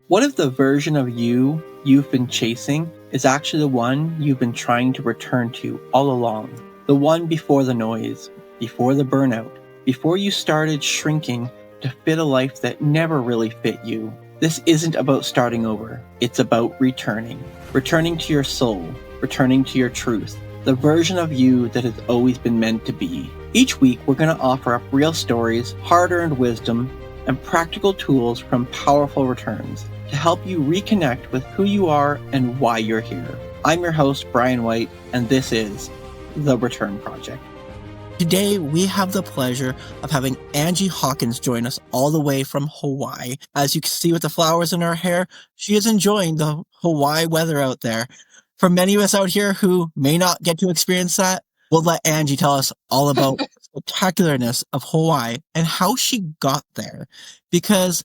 What if the version of you've been chasing is actually the one you've been trying to return to all along? The one before the noise, before the burnout, before you started shrinking to fit a life that never really fit you. This isn't about starting over. It's about returning. Returning to your soul, returning to your truth, the version of you that has always been meant to be. Each week, we're going to offer up real stories, hard-earned wisdom, and practical tools from powerful returns to help you reconnect with who you are and why you're here. I'm your host, Brian White, and this is The Return Project. Today, we have the pleasure of having Angie Hawkins join us all the way from Hawaii. As you can see with the flowers in her hair, she is enjoying the Hawaii weather out there. For many of us out here who may not get to experience that, we'll let Angie tell us all about the spectacularness of Hawaii and how she got there. Because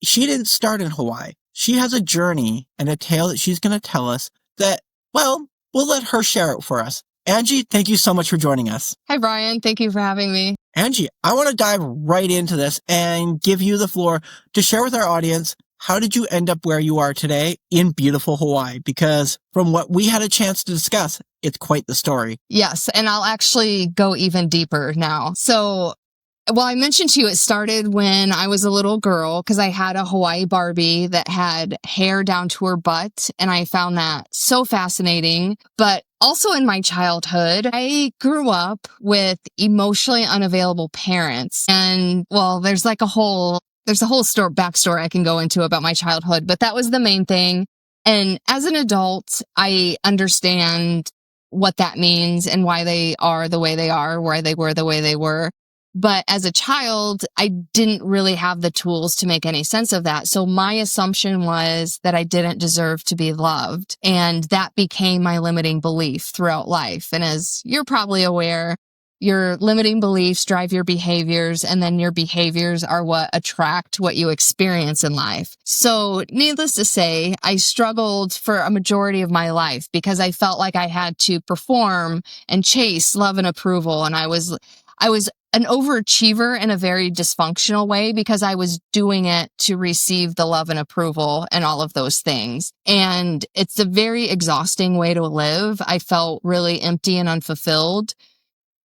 she didn't start in Hawaii. She has a journey and a tale that she's going to tell us that, well, we'll let her share it for us. Angie, thank you so much for joining us. Hi, Brian. Thank you for having me. Angie, I want to dive right into this and give you the floor to share with our audience, how did you end up where you are today in beautiful Hawaii? Because from what we had a chance to discuss, it's quite the story. Yes, and I'll actually go even deeper now. So, well, I mentioned to you it started when I was a little girl because I had a Hawaii Barbie that had hair down to her butt, and I found that so fascinating. But also in my childhood, I grew up with emotionally unavailable parents. And, well, there's a whole backstory I can go into about my childhood, but that was the main thing. And as an adult, I understand what that means and why they are the way they are, why they were the way they were. But as a child, I didn't really have the tools to make any sense of that. So my assumption was that I didn't deserve to be loved. And that became my limiting belief throughout life. And as you're probably aware, your limiting beliefs drive your behaviors, and then your behaviors are what attract what you experience in life. So needless to say, I struggled for a majority of my life because I felt like I had to perform and chase love and approval. And I was an overachiever in a very dysfunctional way because I was doing it to receive the love and approval and all of those things. And it's a very exhausting way to live. I felt really empty and unfulfilled.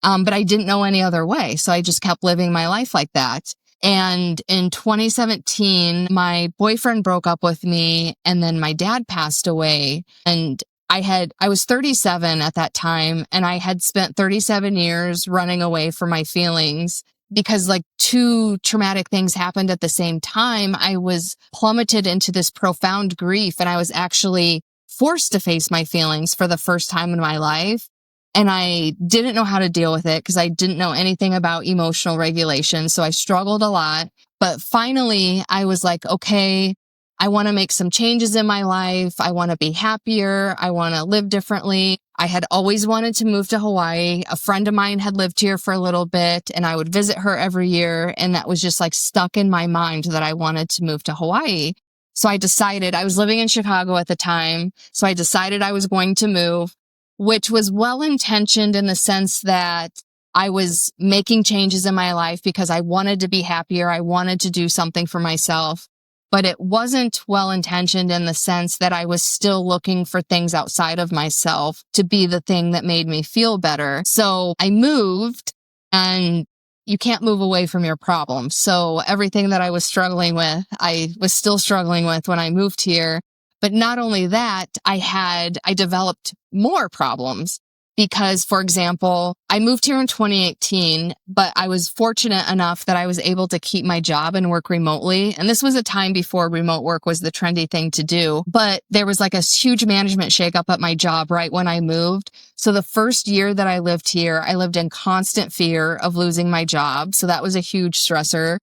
But I didn't know any other way. So I just kept living my life like that. And in 2017, my boyfriend broke up with me, and then my dad passed away. And I was 37 at that time, and I had spent 37 years running away from my feelings because two traumatic things happened at the same time. I was plummeted into this profound grief, and I was actually forced to face my feelings for the first time in my life. And I didn't know how to deal with it because I didn't know anything about emotional regulation. So I struggled a lot. But finally, I was like, okay, I want to make some changes in my life. I want to be happier. I want to live differently. I had always wanted to move to Hawaii. A friend of mine had lived here for a little bit, and I would visit her every year. And that was just stuck in my mind that I wanted to move to Hawaii. So I decided, I was living in Chicago at the time. So I decided I was going to move, which was well-intentioned in the sense that I was making changes in my life because I wanted to be happier. I wanted to do something for myself, but it wasn't well-intentioned in the sense that I was still looking for things outside of myself to be the thing that made me feel better. So I moved, and you can't move away from your problems. So everything that I was struggling with, I was still struggling with when I moved here. But not only that, I developed more problems because, for example, I moved here in 2018, but I was fortunate enough that I was able to keep my job and work remotely. And this was a time before remote work was the trendy thing to do. But there was a huge management shakeup at my job right when I moved. So the first year that I lived here, I lived in constant fear of losing my job. So that was a huge stressor.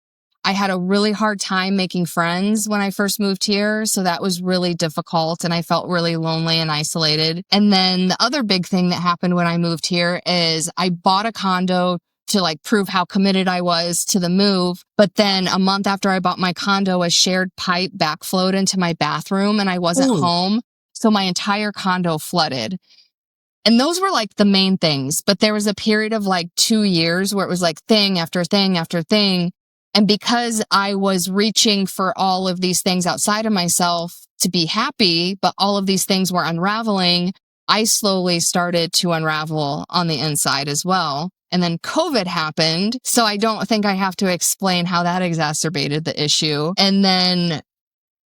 I had a really hard time making friends when I first moved here, so that was really difficult, and I felt really lonely and isolated. And then the other big thing that happened when I moved here is I bought a condo to prove how committed I was to the move. But then a month after I bought my condo, a shared pipe backflowed into my bathroom, and I wasn't home, so my entire condo flooded. And those were the main things, but there was a period of 2 years where it was thing after thing after thing. And because I was reaching for all of these things outside of myself to be happy, but all of these things were unraveling, I slowly started to unravel on the inside as well. And then COVID happened. So I don't think I have to explain how that exacerbated the issue. And then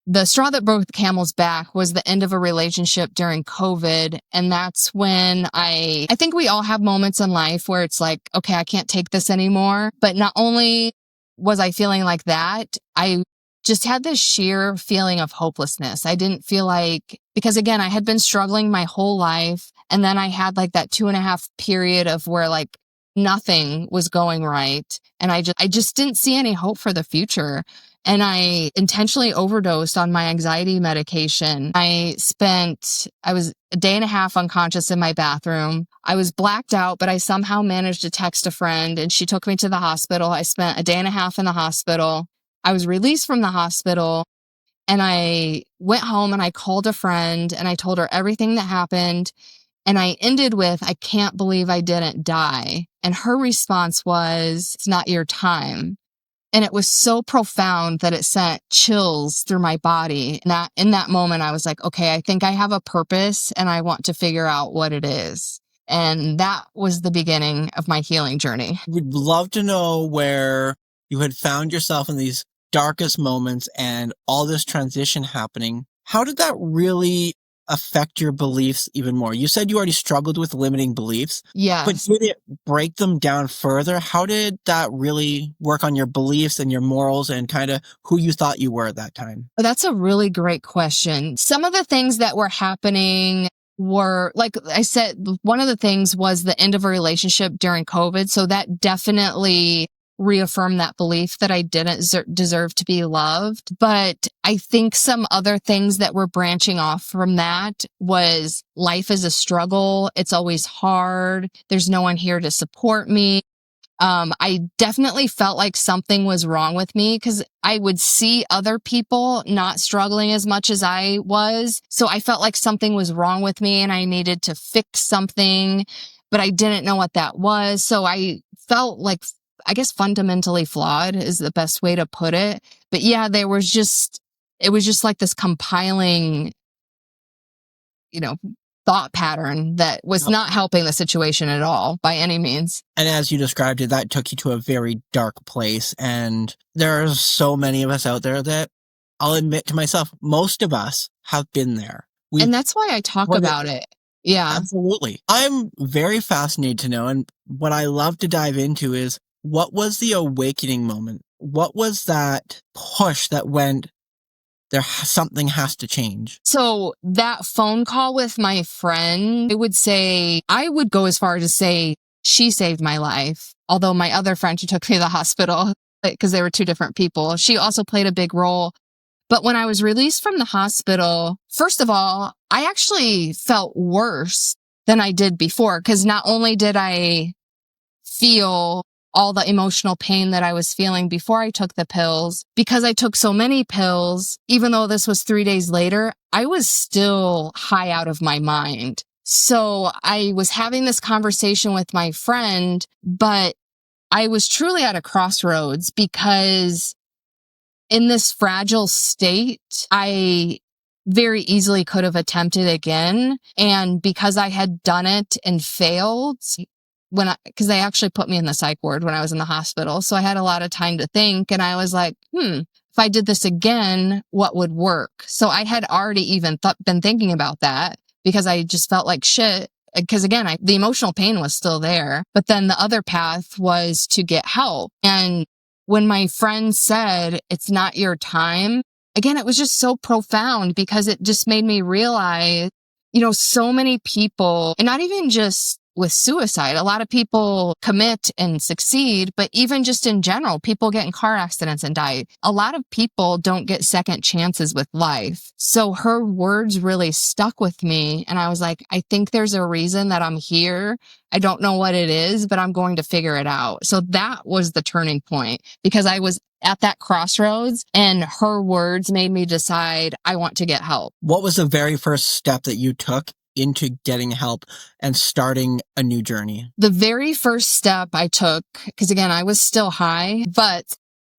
the straw that broke the camel's back was the end of a relationship during COVID. And that's when I think we all have moments in life where it's like, okay, I can't take this anymore. But not only was I feeling like that, I just had this sheer feeling of hopelessness. I didn't feel like, because again, I had been struggling my whole life. And then I had like that 2.5 period of where like nothing was going right. And I just didn't see any hope for the future. And I intentionally overdosed on my anxiety medication. I was a day and a half unconscious in my bathroom. I was blacked out, but I somehow managed to text a friend and she took me to the hospital. I spent a day and a half in the hospital. I was released from the hospital and I went home and I called a friend and I told her everything that happened. And I ended with, I can't believe I didn't die. And her response was, it's not your time. And it was so profound that it sent chills through my body. And in that moment, I was like, okay, I think I have a purpose and I want to figure out what it is. And that was the beginning of my healing journey. We'd love to know where you had found yourself in these darkest moments and all this transition happening. How did that really affect your beliefs even more? You said you already struggled with limiting beliefs. Yes. But did it break them down further? How did that really work on your beliefs and your morals and kind of who you thought you were at that time? That's a really great question. Some of the things that were happening were, like I said, one of the things was the end of a relationship during COVID. So that definitely reaffirmed that belief that I didn't deserve to be loved. But I think some other things that were branching off from that was life is a struggle. It's always hard. There's no one here to support me. I definitely felt like something was wrong with me because I would see other people not struggling as much as I was. So I felt like something was wrong with me and I needed to fix something, but I didn't know what that was. So I felt like, I guess, fundamentally flawed is the best way to put it. But yeah, it was just like this compiling, thought pattern that was not helping the situation at all by any means. And as you described it, that took you to a very dark place. And there are so many of us out there that I'll admit to myself, most of us have been there. And that's why I talk about it. Yeah. Absolutely. I'm very fascinated to know. And what I love to dive into is, what was the awakening moment? What was that push that went, something has to change? So that phone call with my friend, I would go as far as to say she saved my life. Although my other friend who took me to the hospital, because they were two different people, she also played a big role. But when I was released from the hospital, first of all, I actually felt worse than I did before, because not only did I feel all the emotional pain that I was feeling before I took the pills, because I took so many pills, even though this was 3 days later, I was still high out of my mind. So I was having this conversation with my friend, but I was truly at a crossroads because in this fragile state, I very easily could have attempted again. And because I had done it and failed, because they actually put me in the psych ward when I was in the hospital. So I had a lot of time to think. And I was like, if I did this again, what would work? So I had already even been thinking about that because I just felt like shit. Because again, the emotional pain was still there. But then the other path was to get help. And when my friend said, it's not your time, again, it was just so profound because it just made me realize, so many people, and not even just with suicide, a lot of people commit and succeed, but even just in general, people get in car accidents and die. A lot of people don't get second chances with life. So her words really stuck with me. And I was like, I think there's a reason that I'm here. I don't know what it is, but I'm going to figure it out. So that was the turning point because I was at that crossroads and her words made me decide I want to get help. What was the very first step that you took into getting help and starting a new journey? The very first step I took, because again, I was still high, but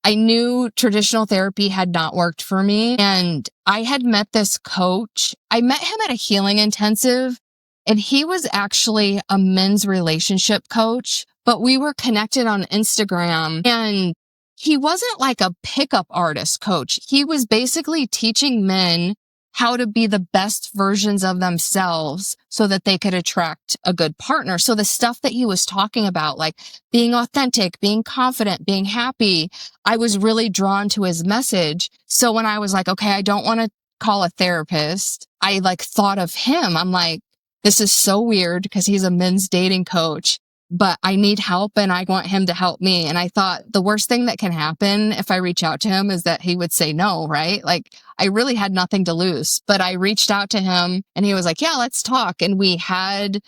I knew traditional therapy had not worked for me. And I had met this coach. I met him at a healing intensive, and he was actually a men's relationship coach, but we were connected on Instagram, and he wasn't like a pickup artist coach. He was basically teaching men how to be the best versions of themselves so that they could attract a good partner. So the stuff that he was talking about, like being authentic, being confident, being happy, I was really drawn to his message. So when I was like, okay, I don't want to call a therapist, I like thought of him. I'm like, this is so weird because he's a men's dating coach, but I need help and I want him to help me. And I thought the worst thing that can happen if I reach out to him is that he would say no, right? Like I really had nothing to lose, but I reached out to him and he was like, yeah, let's talk. And we had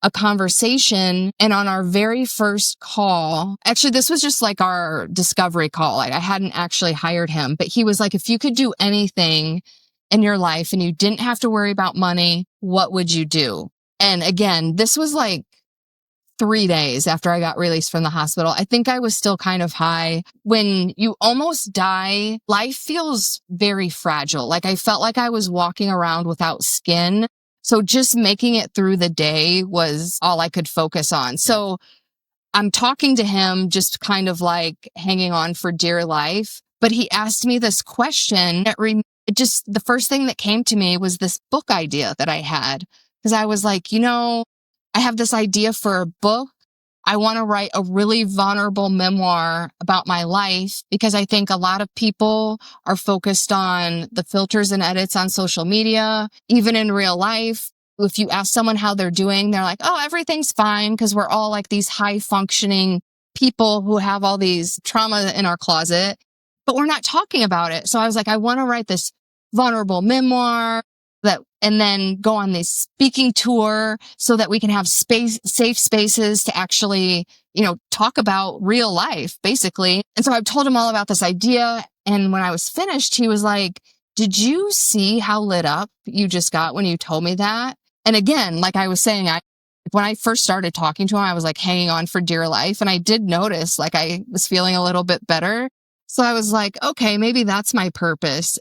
a conversation. And on our very first call, actually, this was just like our discovery call. Like I hadn't actually hired him, but he was like, if you could do anything in your life and you didn't have to worry about money, what would you do? And again, this was like 3 days after I got released from the hospital. I think I was still kind of high. When you almost die, life feels very fragile. Like I felt like I was walking around without skin. So just making it through the day was all I could focus on. So I'm talking to him, just kind of like hanging on for dear life. But he asked me this question that just the first thing that came to me was this book idea that I had. Because I was like, I have this idea for a book. I want to write a really vulnerable memoir about my life because I think a lot of people are focused on the filters and edits on social media, even in real life. If you ask someone how they're doing, they're like, oh, everything's fine because we're all like these high functioning people who have all these trauma in our closet, but we're not talking about it. So I was like, I want to write this vulnerable memoir and then go on this speaking tour so that we can have safe spaces to actually, talk about real life, basically. And so I told him all about this idea. And when I was finished, he was like, did you see how lit up you just got when you told me that? And again, like I was saying, when I first started talking to him, I was like hanging on for dear life. And I did notice like I was feeling a little bit better. So I was like, okay, maybe that's my purpose.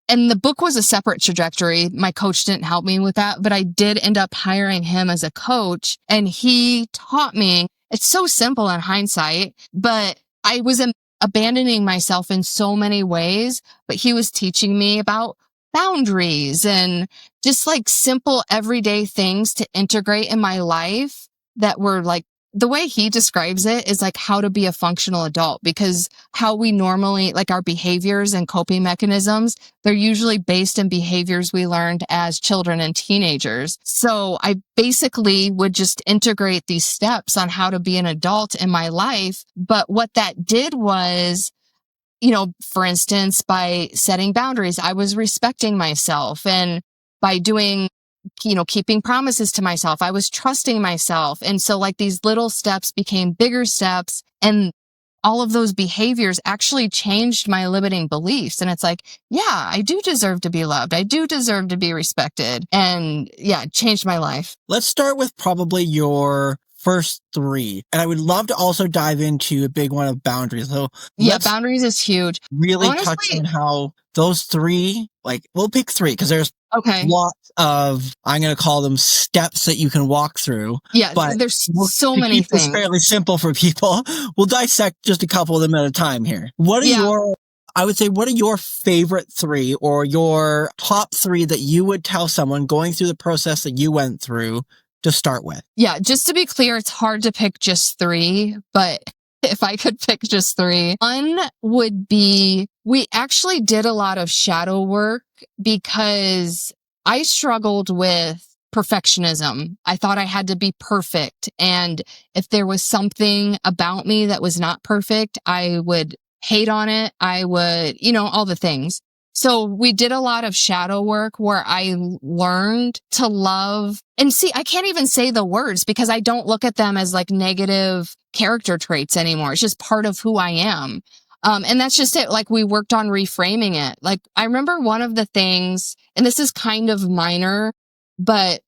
And the book was a separate trajectory. My coach didn't help me with that, but I did end up hiring him as a coach. And he taught me, it's so simple in hindsight, but I was abandoning myself in so many ways, but he was teaching me about boundaries and just like simple everyday things to integrate in my life that were like, the way he describes it is like how to be a functional adult, because how we normally like our behaviors and coping mechanisms, they're usually based in behaviors we learned as children and teenagers. So I basically would just integrate these steps on how to be an adult in my life. But what that did was, for instance, by setting boundaries, I was respecting myself, and by doing keeping promises to myself, I was trusting myself. And so like these little steps became bigger steps, and all of those behaviors actually changed my limiting beliefs. And it's like, yeah, I do deserve to be loved. I do deserve to be respected. And yeah, it changed my life. Let's start with probably your first three. And I would love to also dive into a big one of boundaries. So yeah, boundaries is huge. Really honestly, touch on how those three, like we'll pick three because there's lots of, I'm going to call them steps that you can walk through. Yeah, but there's so many things. It's fairly simple for people. We'll dissect just a couple of them at a time here. What are your favorite three or your top three that you would tell someone going through the process that you went through to start with? Yeah, just to be clear, it's hard to pick just three, but if I could pick just three, one would be, we actually did a lot of shadow work because I struggled with perfectionism. I thought I had to be perfect. And if there was something about me that was not perfect, I would hate on it. I would, all the things. So we did a lot of shadow work where I learned to love and see, I can't even say the words because I don't look at them as like negative character traits anymore. It's just part of who I am. And that's just it. Like we worked on reframing it. Like I remember one of the things, and this is kind of minor, but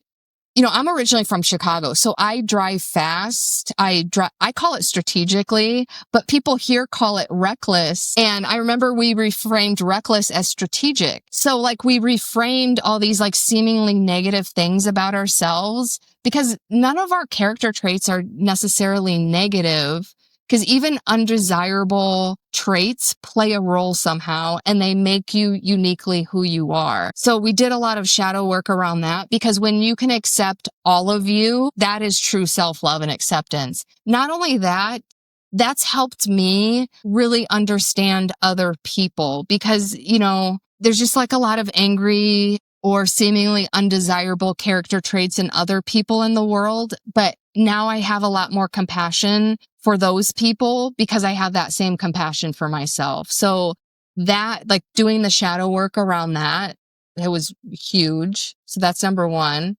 I'm originally from Chicago, so I drive fast. I call it strategically, but people here call it reckless. And I remember we reframed reckless as strategic. So like we reframed all these like seemingly negative things about ourselves because none of our character traits are necessarily negative. Because even undesirable traits play a role somehow and they make you uniquely who you are. So we did a lot of shadow work around that because when you can accept all of you, that is true self-love and acceptance. Not only that, that's helped me really understand other people because, there's just like a lot of angry or seemingly undesirable character traits in other people in the world. But now I have a lot more compassion for those people because I have that same compassion for myself. So that, like doing the shadow work around that, it was huge. So that's number one.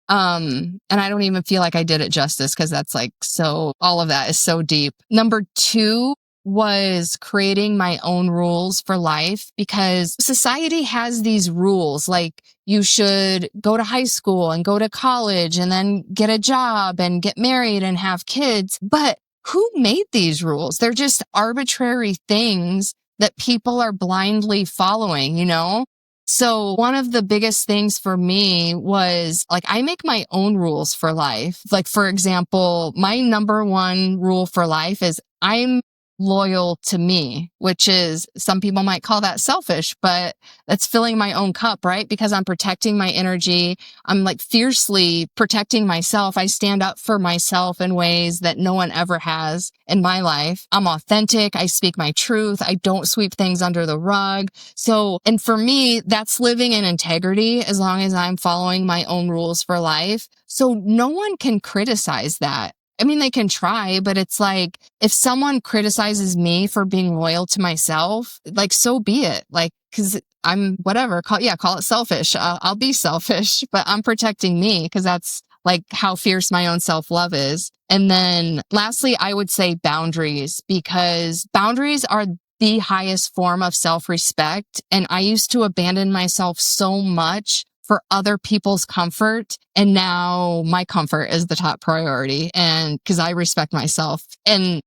And I don't even feel like I did it justice because that's like so, all of that is so deep. Number two was creating my own rules for life because society has these rules like you should go to high school and go to college and then get a job and get married and have kids. But who made these rules? They're just arbitrary things that people are blindly following. So one of the biggest things for me was like, I make my own rules for life. Like, for example, my number one rule for life is I'm loyal to me, which is some people might call that selfish, but that's filling my own cup, right? Because I'm protecting my energy. I'm like fiercely protecting myself. I stand up for myself in ways that no one ever has in my life. I'm authentic. I speak my truth. I don't sweep things under the rug. So, and for me, that's living in integrity as long as I'm following my own rules for life. So no one can criticize that. I mean, they can try, but it's like, if someone criticizes me for being loyal to myself, like, so be it. Like, cause I'm whatever, call it selfish. I'll be selfish, but I'm protecting me because that's like how fierce my own self-love is. And then lastly, I would say boundaries because boundaries are the highest form of self-respect. And I used to abandon myself so much for other people's comfort. And now my comfort is the top priority. And because I respect myself. And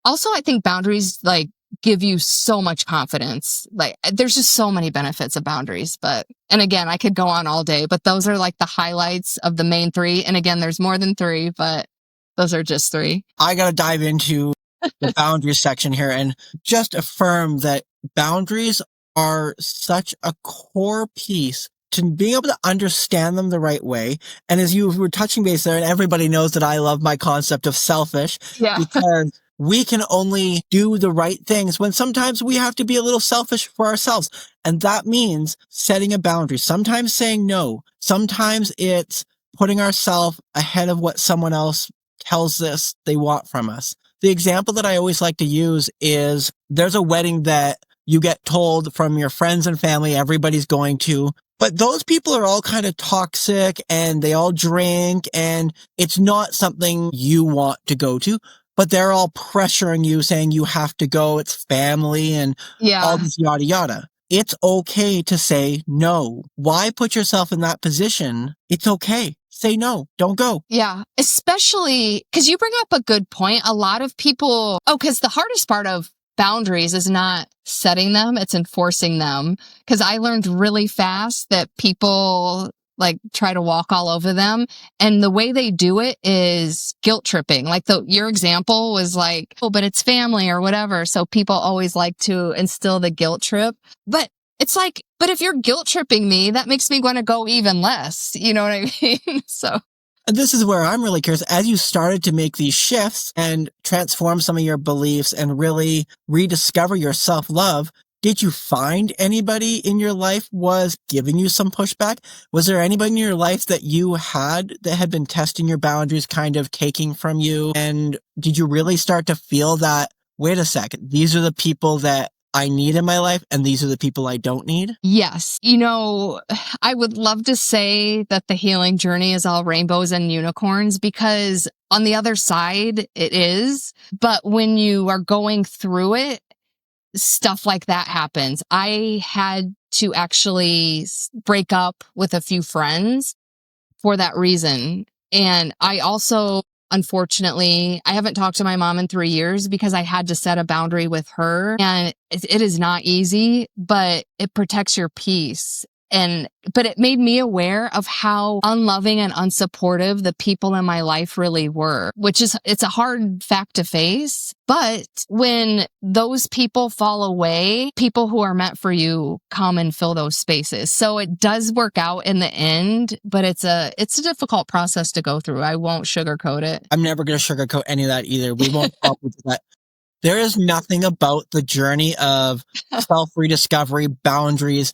also I think boundaries like give you so much confidence. Like there's just so many benefits of boundaries. And again, I could go on all day, but those are like the highlights of the main three. And again, there's more than three, but those are just three. I got to dive into the boundaries section here and just affirm that boundaries are such a core piece to being able to understand them the right way. And as you were touching base there, and everybody knows that I love my concept of selfish because we can only do the right things when sometimes we have to be a little selfish for ourselves. And that means setting a boundary, sometimes saying no, sometimes it's putting ourselves ahead of what someone else tells us they want from us. The example that I always like to use is there's a wedding that you get told from your friends and family everybody's going to, but those people are all kind of toxic and they all drink and it's not something you want to go to, but they're all pressuring you saying you have to go. It's family and all this yada yada. It's okay to say no. Why put yourself in that position? It's okay. Say no. Don't go. Yeah. Especially because you bring up a good point. A lot of people, because the hardest part of boundaries is not setting them, it's enforcing them. Because I learned really fast that people like try to walk all over them. And the way they do it is guilt tripping. Like your example was like, oh, but it's family or whatever. So people always like to instill the guilt trip. But it's like, but if you're guilt tripping me, that makes me want to go even less. You know what I mean? So. And this is where I'm really curious. As you started to make these shifts and transform some of your beliefs and really rediscover your self-love, did you find anybody in your life was giving you some pushback? Was there anybody in your life that you had that had been testing your boundaries, kind of taking from you? And did you really start to feel that, wait a second, these are the people that I need in my life and these are the people I don't need? Yes. I would love to say that the healing journey is all rainbows and unicorns because on the other side it is. But when you are going through it, stuff like that happens. I had to actually break up with a few friends for that reason. And I also, unfortunately, I haven't talked to my mom in 3 years because I had to set a boundary with her. And it is not easy, but it protects your peace. But it made me aware of how unloving and unsupportive the people in my life really were, it's a hard fact to face. But when those people fall away, people who are meant for you come and fill those spaces. So it does work out in the end, but it's a difficult process to go through. I won't sugarcoat it. I'm never going to sugarcoat any of that either. We won't talk with that. There is nothing about the journey of self-rediscovery, boundaries,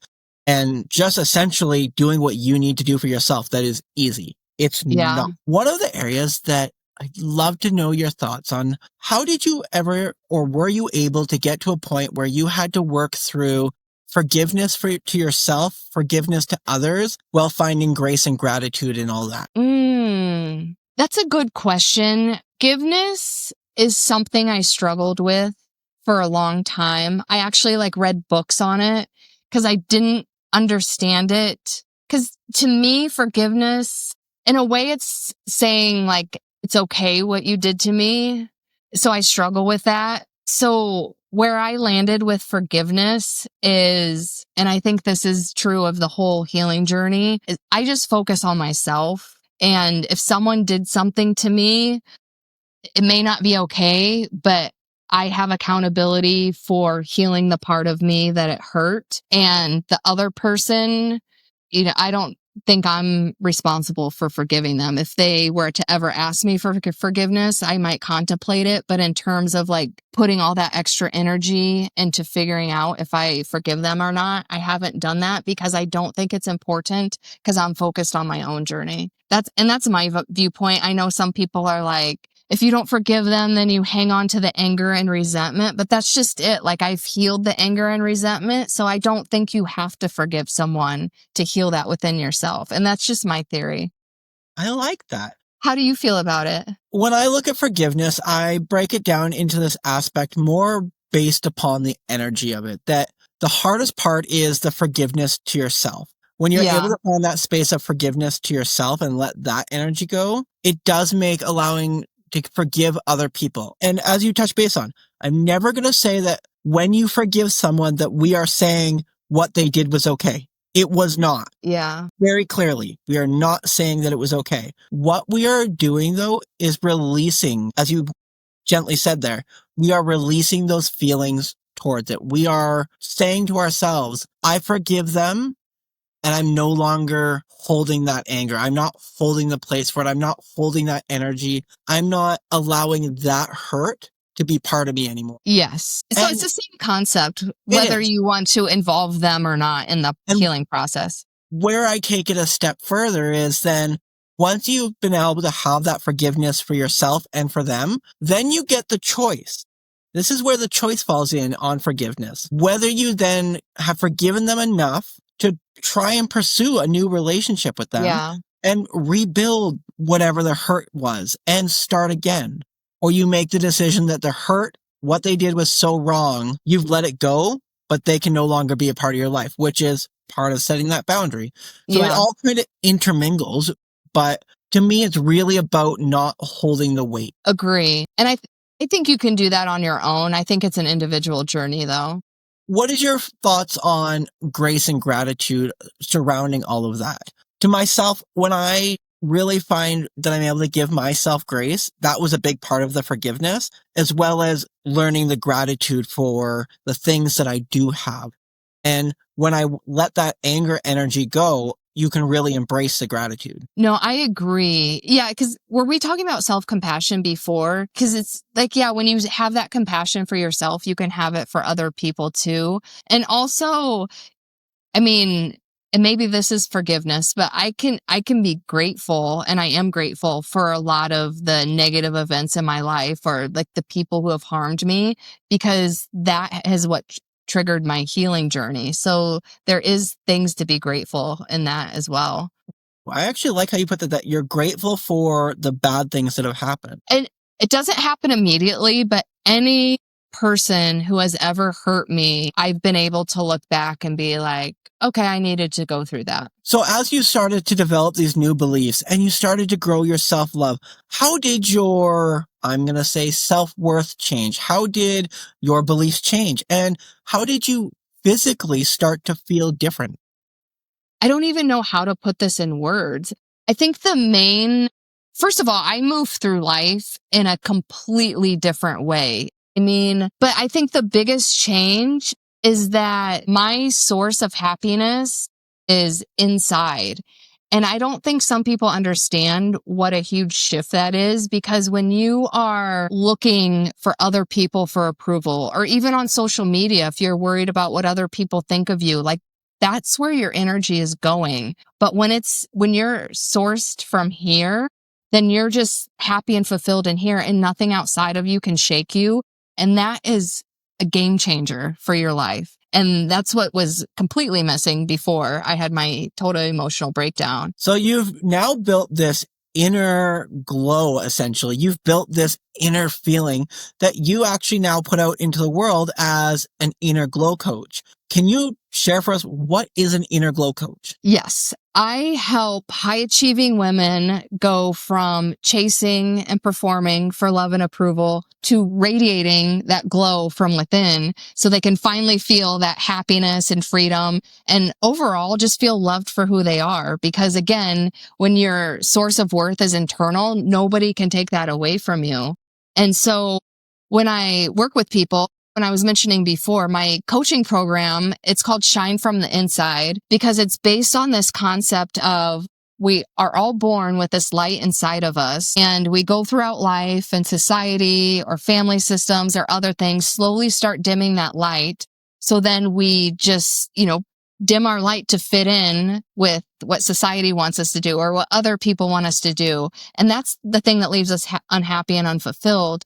and just essentially doing what you need to do for yourself that is easy. It's not. One of the areas that I'd love to know your thoughts on, how did you ever, or were you able to get to a point where you had to work through forgiveness to yourself, forgiveness to others, while finding grace and gratitude in all that? That's a good question. Forgiveness is something I struggled with for a long time. I actually read books on it because I didn't understand it. Because to me, forgiveness, in a way, it's saying it's okay what you did to me. So I struggle with that. So where I landed with forgiveness is, and I think this is true of the whole healing journey, is I just focus on myself. And if someone did something to me, it may not be okay, but I have accountability for healing the part of me that it hurt. And the other person, I don't think I'm responsible for forgiving them. If they were to ever ask me for forgiveness, I might contemplate it. But in terms of putting all that extra energy into figuring out if I forgive them or not, I haven't done that because I don't think it's important because I'm focused on my own journey. That's my viewpoint. I know some people are if you don't forgive them, then you hang on to the anger and resentment. But that's just it. I've healed the anger and resentment. So I don't think you have to forgive someone to heal that within yourself. And that's just my theory. I like that. How do you feel about it? When I look at forgiveness, I break it down into this aspect more based upon the energy of it, that the hardest part is the forgiveness to yourself. When you're able to find that space of forgiveness to yourself and let that energy go, it does make allowing to forgive other people. And as you touch base on, I'm never going to say that when you forgive someone that we are saying what they did was okay. It was not. Yeah. Very clearly, we are not saying that it was okay. What we are doing, though, is releasing, as you gently said there, we are releasing those feelings towards it. We are saying to ourselves, I forgive them, and I'm no longer holding that anger. I'm not holding the place for it. I'm not holding that energy. I'm not allowing that hurt to be part of me anymore. Yes. So it's the same concept, whether you want to involve them or not in the healing process. Where I take it a step further is then once you've been able to have that forgiveness for yourself and for them, then you get the choice. This is where the choice falls in on forgiveness. Whether you then have forgiven them enough to try and pursue a new relationship with them and rebuild whatever the hurt was and start again. Or you make the decision that the hurt, what they did was so wrong, you've let it go, but they can no longer be a part of your life, which is part of setting that boundary. So it all kind of intermingles, but to me, it's really about not holding the weight. Agree. And I think you can do that on your own. I think it's an individual journey, though. What is your thoughts on grace and gratitude surrounding all of that? To myself, when I really find that I'm able to give myself grace, that was a big part of the forgiveness, as well as learning the gratitude for the things that I do have. And when I let that anger energy go, you can really embrace the gratitude. No, I agree. Yeah, because were we talking about self-compassion before? Because it's when you have that compassion for yourself, you can have it for other people too. And also, I mean, and maybe this is forgiveness, but I can be grateful, and I am grateful for a lot of the negative events in my life or the people who have harmed me, because that is what triggered my healing journey. So there is things to be grateful in that as well. I actually like how you put that you're grateful for the bad things that have happened. And it doesn't happen immediately, but any person who has ever hurt me, I've been able to look back and be like, okay, I needed to go through that. So as you started to develop these new beliefs and you started to grow your self-love, how did your, I'm going to say, self-worth change? How did your beliefs change? And how did you physically start to feel different? I don't even know how to put this in words. I think first of all, I move through life in a completely different way. But I think the biggest change is that my source of happiness is inside. And I don't think some people understand what a huge shift that is, because when you are looking for other people for approval, or even on social media, if you're worried about what other people think of you, like that's where your energy is going. But when you're sourced from here, then you're just happy and fulfilled in here, and nothing outside of you can shake you. And that is a game changer for your life. And that's what was completely missing before I had my total emotional breakdown. So you've now built this inner glow, essentially. You've built this inner feeling that you actually now put out into the world as an inner glow coach. Can you share for us, what is an inner glow coach? Yes. I help high achieving women go from chasing and performing for love and approval to radiating that glow from within, so they can finally feel that happiness and freedom, and overall just feel loved for who they are. Because again, when your source of worth is internal, nobody can take that away from you. And so when I work with people, when I was mentioning before, my coaching program, it's called Shine from the Inside, because it's based on this concept of we are all born with this light inside of us, and we go throughout life and society or family systems or other things slowly start dimming that light. So then we just, dim our light to fit in with what society wants us to do or what other people want us to do. And that's the thing that leaves us unhappy and unfulfilled.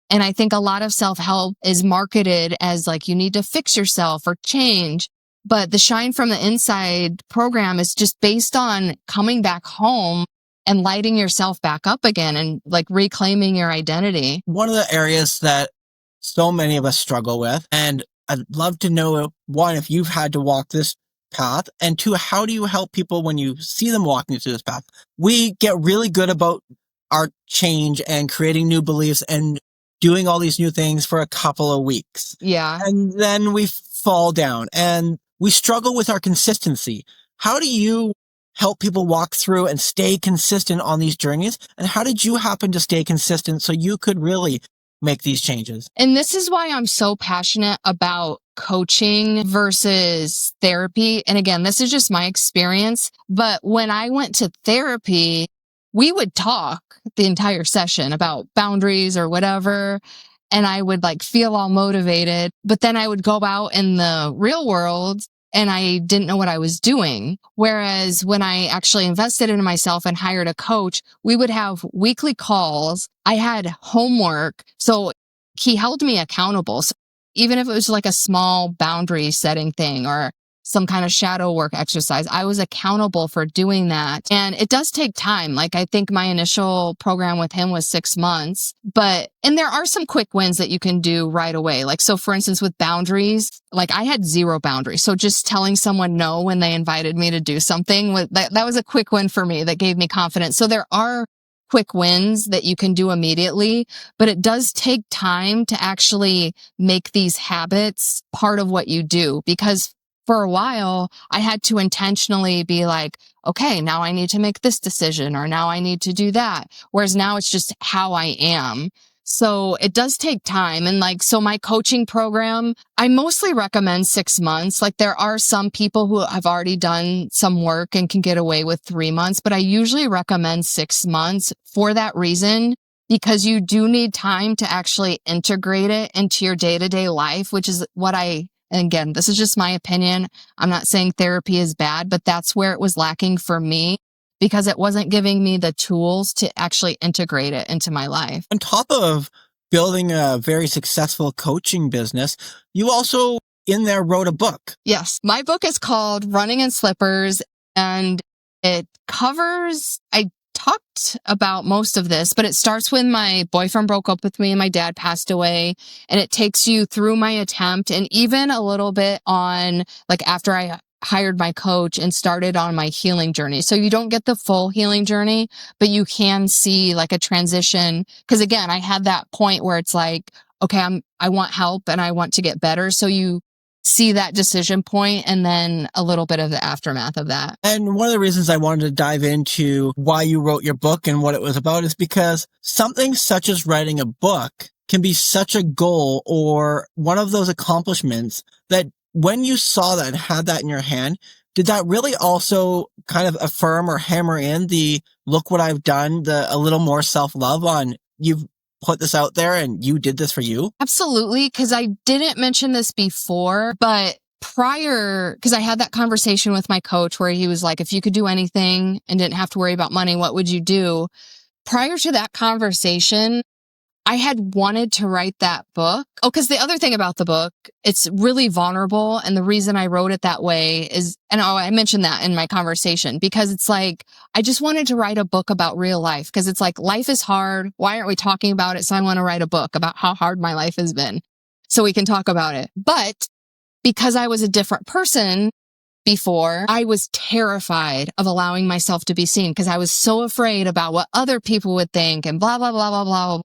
And I think a lot of self-help is marketed as like, you need to fix yourself or change. But the Shine from the Inside program is just based on coming back home and lighting yourself back up again and like reclaiming your identity. One of the areas that so many of us struggle with, and I'd love to know, one, if you've had to walk this path, and two, how do you help people when you see them walking through this path? We get really good about our change and creating new beliefs and doing all these new things for a couple of weeks. Yeah. And then we fall down and we struggle with our consistency. How do you help people walk through and stay consistent on these journeys? And how did you happen to stay consistent so you could really make these changes? And this is why I'm so passionate about coaching versus therapy. And again, this is just my experience. But when I went to therapy, we would talk the entire session about boundaries or whatever. And I would like feel all motivated, but then I would go out in the real world and I didn't know what I was doing. Whereas when I actually invested in myself and hired a coach, we would have weekly calls. I had homework. So he held me accountable. So even if it was like a small boundary setting thing or some kind of shadow work exercise, I was accountable for doing that. And it does take time. Like I think my initial program with him was 6 months, and there are some quick wins that you can do right away. Like, so for instance, with boundaries, like I had 0 boundaries. So just telling someone no when they invited me to do something, that was a quick win for me that gave me confidence. So there are quick wins that you can do immediately, but it does take time to actually make these habits part of what you do. Because for a while, I had to intentionally be like, okay, now I need to make this decision, or now I need to do that. Whereas now it's just how I am. So it does take time. And so my coaching program, I mostly recommend 6 months. Like there are some people who have already done some work and can get away with 3 months, but I usually recommend 6 months for that reason, because you do need time to actually integrate it into your day-to-day life, which is and again, this is just my opinion. I'm not saying therapy is bad, but that's where it was lacking for me, because it wasn't giving me the tools to actually integrate it into my life. On top of building a very successful coaching business, you also in there wrote a book. Yes. My book is called Running in Slippers, and I talked about most of this, but it starts when my boyfriend broke up with me and my dad passed away. And it takes you through my attempt and even a little bit on like after I hired my coach and started on my healing journey. So you don't get the full healing journey, but you can see like a transition. Cause again, I had that point where it's like, okay, I want help and I want to get better. So you see that decision point and then a little bit of the aftermath of that. And one of the reasons I wanted to dive into why you wrote your book and what it was about is because something such as writing a book can be such a goal or one of those accomplishments that when you saw that and had that in your hand, did that really also kind of affirm or hammer in the look what I've done, a little more self-love on you've put this out there and you did this for you? Absolutely. Cause I didn't mention this before, but prior, cause I had that conversation with my coach where he was like, if you could do anything and didn't have to worry about money, what would you do? Prior to that conversation, I had wanted to write that book. Oh, because the other thing about the book, it's really vulnerable. And the reason I wrote it that way is, and I mentioned that in my conversation, because it's like, I just wanted to write a book about real life. Because it's like, life is hard. Why aren't we talking about it? So I want to write a book about how hard my life has been so we can talk about it. But because I was a different person before, I was terrified of allowing myself to be seen because I was so afraid about what other people would think and blah, blah, blah, blah, blah.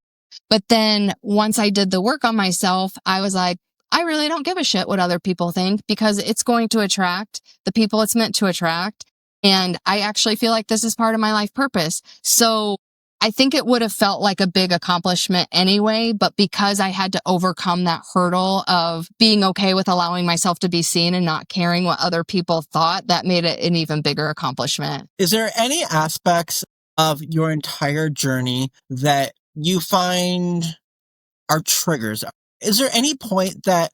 But then once I did the work on myself, I was like, I really don't give a shit what other people think because it's going to attract the people it's meant to attract. And I actually feel like this is part of my life purpose. So I think it would have felt like a big accomplishment anyway, but because I had to overcome that hurdle of being okay with allowing myself to be seen and not caring what other people thought, that made it an even bigger accomplishment. Is there any aspects of your entire journey that you find are triggers? Is there any point that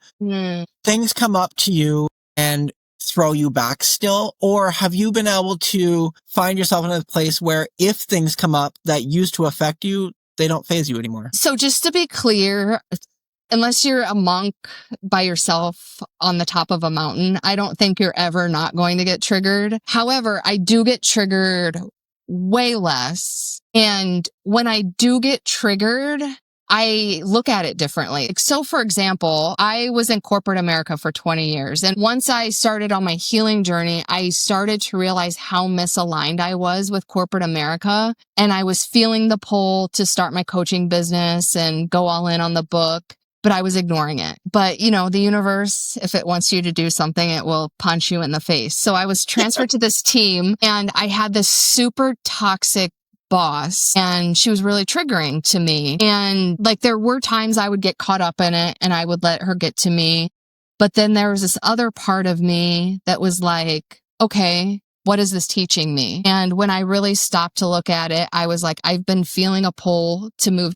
things come up to you and throw you back still? Or have you been able to find yourself in a place where if things come up that used to affect you, they don't faze you anymore? So just to be clear, unless you're a monk by yourself on the top of a mountain, I don't think you're ever not going to get triggered. However, I do get triggered way less. And when I do get triggered, I look at it differently. So for example, I was in corporate America for 20 years. And once I started on my healing journey, I started to realize how misaligned I was with corporate America. And I was feeling the pull to start my coaching business and go all in on the book, but I was ignoring it. But you know, the universe, if it wants you to do something, it will punch you in the face. So I was transferred to this team and I had this super toxic boss and she was really triggering to me. And like there were times I would get caught up in it and I would let her get to me. But then there was this other part of me that was like, okay, what is this teaching me? And when I really stopped to look at it, I was like, I've been feeling a pull to move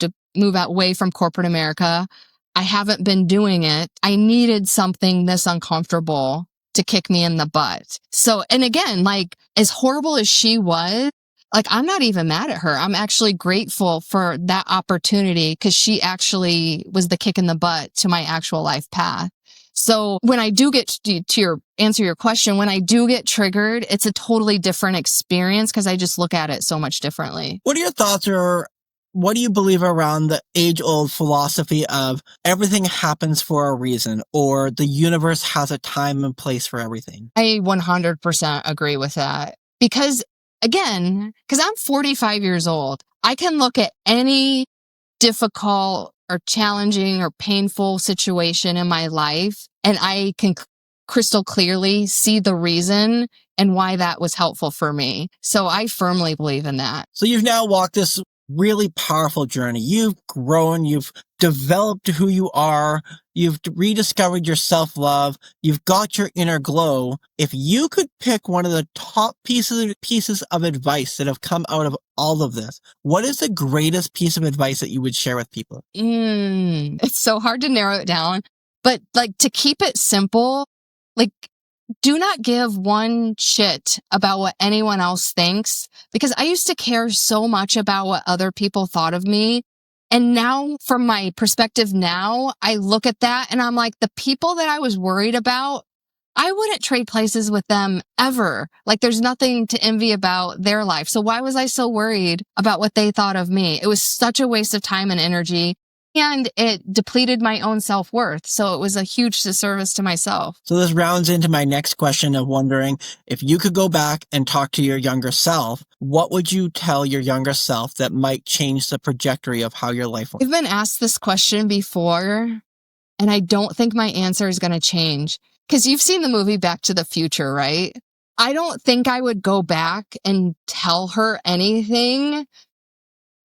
away from corporate America. I haven't been doing it. I needed something this uncomfortable to kick me in the butt. So, and again, like as horrible as she was, like, I'm not even mad at her. I'm actually grateful for that opportunity because she actually was the kick in the butt to my actual life path. So when I do get to answer your question, when I do get triggered, it's a totally different experience because I just look at it so much differently. What are your thoughts or what do you believe around the age-old philosophy of everything happens for a reason or the universe has a time and place for everything? I 100% agree with that because again, because I'm 45 years old, I can look at any difficult or challenging or painful situation in my life and I can crystal clearly see the reason and why that was helpful for me. So I firmly believe in that. So you've now walked this really powerful journey. You've grown, you've developed who you are, you've rediscovered your self-love, you've got your inner glow. If you could pick one of the top pieces of advice that have come out of all of this, what is the greatest piece of advice that you would share with people? It's so hard to narrow it down, but like to keep it simple, like do not give one shit about what anyone else thinks because I used to care so much about what other people thought of me. And now from my perspective now, I look at that and I'm like, the people that I was worried about I wouldn't trade places with them ever. Like there's nothing to envy about their life. So why was I so worried about what they thought of me? It was such a waste of time and energy. And it depleted my own self-worth. So it was a huge disservice to myself. So this rounds into my next question of wondering if you could go back and talk to your younger self, what would you tell your younger self that might change the trajectory of how your life works? I've been asked this question before, and I don't think my answer is going to change. Because you've seen the movie Back to the Future, right? I don't think I would go back and tell her anything.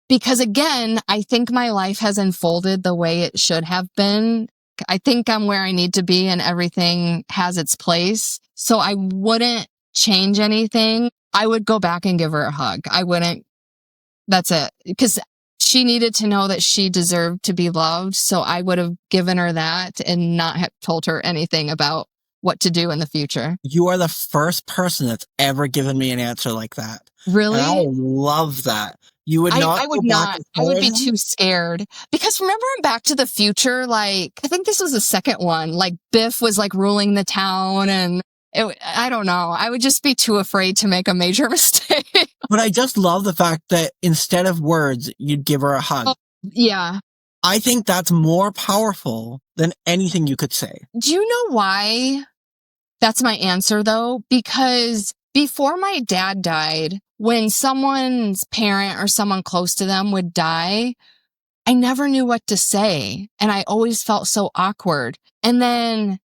Because again, I think my life has unfolded the way it should have been. I think I'm where I need to be and everything has its place. So I wouldn't change anything. I would go back and give her a hug. I wouldn't. That's it. Because she needed to know that she deserved to be loved. So I would have given her that and not have told her anything about what to do in the future. You are the first person that's ever given me an answer like that. Really? And I love that. You would not. I would not. I would be too scared. Because remember in Back to the Future, like, I think this was the second one, like Biff was like ruling the town and I don't know. I would just be too afraid to make a major mistake. But I just love the fact that instead of words, you'd give her a hug. Oh, yeah. I think that's more powerful than anything you could say. Do you know why that's my answer though? Because before my dad died, when someone's parent or someone close to them would die, I never knew what to say. And I always felt so awkward. And then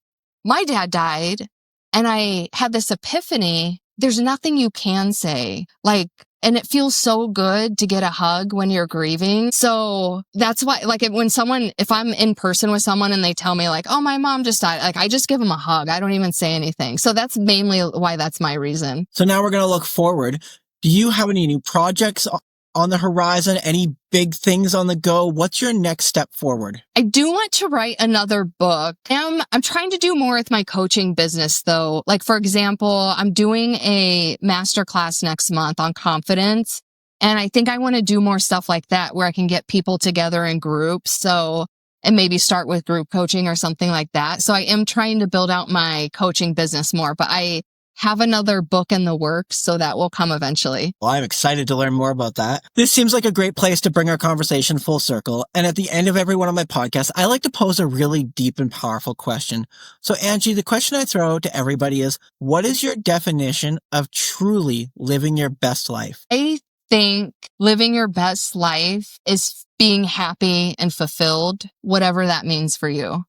my dad died and I had this epiphany. There's nothing you can say. Like, and it feels so good to get a hug when you're grieving. So that's why, like, if I'm in person with someone and they tell me like, oh, my mom just died, like, I just give them a hug. I don't even say anything. So that's mainly why that's my reason. So now we're going to look forward. Do you have any new projects on the horizon? Any big things on the go? What's your next step forward? I do want to write another book. I'm trying to do more with my coaching business though. Like, for example, I'm doing a masterclass next month on confidence. And I think I want to do more stuff like that where I can get people together in groups. So, and maybe start with group coaching or something like that. So I am trying to build out my coaching business more, but I have another book in the works, so that will come eventually. Well, I'm excited to learn more about that. This seems like a great place to bring our conversation full circle. And at the end of every one of my podcasts, I like to pose a really deep and powerful question. So Angie, the question I throw to everybody is, what is your definition of truly living your best life? I think living your best life is being happy and fulfilled, whatever that means for you.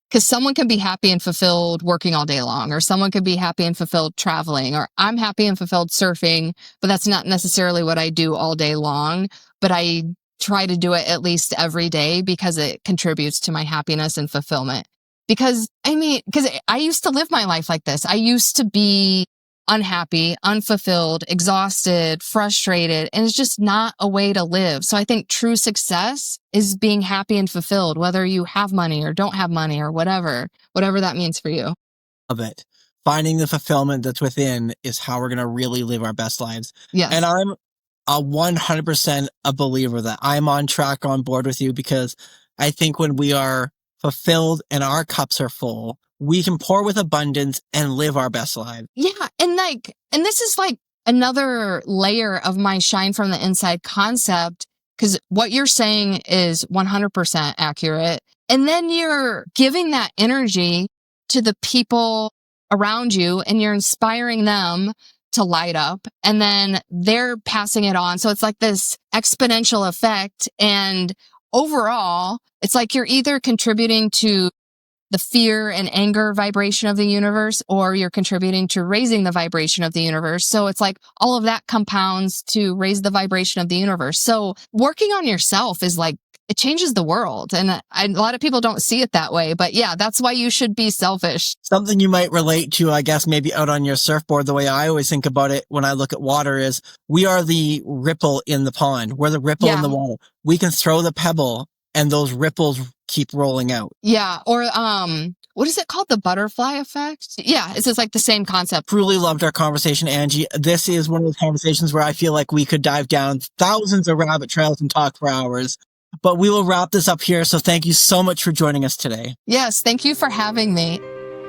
Because someone can be happy and fulfilled working all day long, or someone could be happy and fulfilled traveling, or I'm happy and fulfilled surfing, but that's not necessarily what I do all day long. But I try to do it at least every day because it contributes to my happiness and fulfillment. Because I used to live my life like this. I used to be unhappy, unfulfilled, exhausted, frustrated, and it's just not a way to live. So I think true success is being happy and fulfilled, whether you have money or don't have money or whatever that means for you. Love it. Finding the fulfillment that's within is how we're going to really live our best lives. Yes. And I'm a 100% a believer that I'm on track, on board with you, because I think when we are fulfilled and our cups are full, we can pour with abundance and live our best lives. Yeah. And this is like another layer of my shine from the inside concept, because what you're saying is 100% accurate. And then you're giving that energy to the people around you and you're inspiring them to light up, and then they're passing it on. So it's like this exponential effect. And overall, it's like you're either contributing to the fear and anger vibration of the universe, or you're contributing to raising the vibration of the universe. So it's like all of that compounds to raise the vibration of the universe. So working on yourself is like, it changes the world. And a lot of people don't see it that way, but yeah, that's why you should be selfish. Something you might relate to, I guess, maybe out on your surfboard, the way I always think about it when I look at water is we are the ripple in the pond. We're the ripple in the water. We can throw the pebble and those ripples keep rolling out. Yeah. Or, what is it called? The butterfly effect? Yeah. It's just like the same concept. Truly loved our conversation, Angie. This is one of those conversations where I feel like we could dive down thousands of rabbit trails and talk for hours, but we will wrap this up here. So thank you so much for joining us today. Yes. Thank you for having me.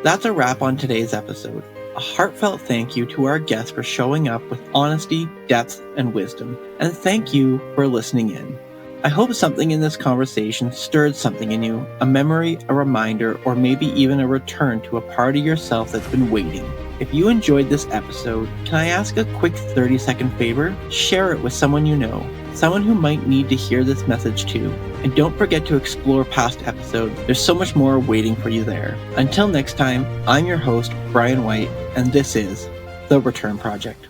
That's a wrap on today's episode. A heartfelt thank you to our guests for showing up with honesty, depth, and wisdom. And thank you for listening in. I hope something in this conversation stirred something in you, a memory, a reminder, or maybe even a return to a part of yourself that's been waiting. If you enjoyed this episode, can I ask a quick 30-second favor? Share it with someone you know, someone who might need to hear this message too. And don't forget to explore past episodes. There's so much more waiting for you there. Until next time, I'm your host, Brian White, and this is The Return Project.